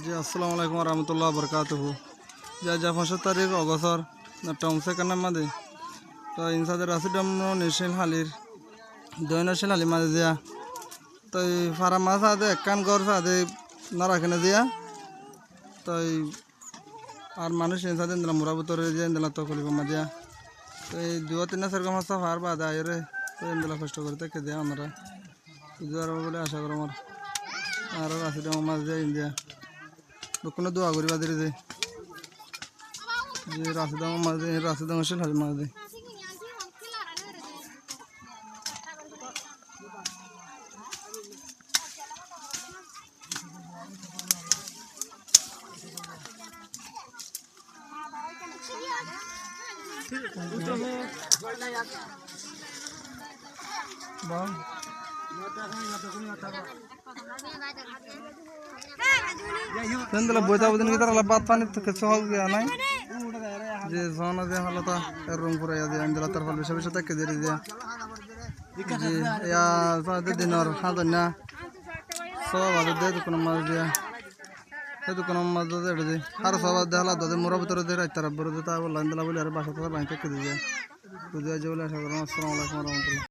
জি আসসালামু আলাইকুম রহমতুল্লাহ বরকাতুহু যা যা ৫ তারিখ অগস্টর টংসে কান্নার মাঝে তো ইনসাদের রাসিডম নিশিল হালির দৈনশীল হালি মাঝে দিয়া তো ফারা মাছ আদে একখান গড় আদে নারাখানে দিয়া তো আর মানুষ ইনসাদে দিলাম মুরা ভিতরে যে দিলাম তো কলিব মা দিয়া তো এই ২-৩ সেরকম হস্তা ফার বাদে আয়রে তো দিলা কষ্ট করে থেকে দেয়া আমরা বুঝার বলে আশা করি আমার আর রাসিডম মাছ দিয়ে ইন্ডিয়া কোনো দোয়া করি বাদের যে রাসিদম মাছ দিয়ে রাসিদম শিল হালি মাছ দিয়ে বইতা বুদিন কি তারা বাদ পানি তো কিছু হোক গিয়া নাই যে সোনা যে হলো তা রুম পুরা দিয়ে আমি দিলা তার ফল বেশি বেশি তাকে দিয়ে দিয়া যে ইয়া সাথে দিনর হাদন না সব আদে দে কোনো মাছ দিয়া এতো কোনো মাছ দে দে আর সব দেহলা দে মোরা ভিতরে দে রাইতার বড় দে তা বললাম দিলা বলে আর বাসা থেকে বাইতে কে দিয়ে বুঝা যে বলে আশা করলাম আসসালামু আলাইকুম ওয়া রাহমাতুল্লাহ।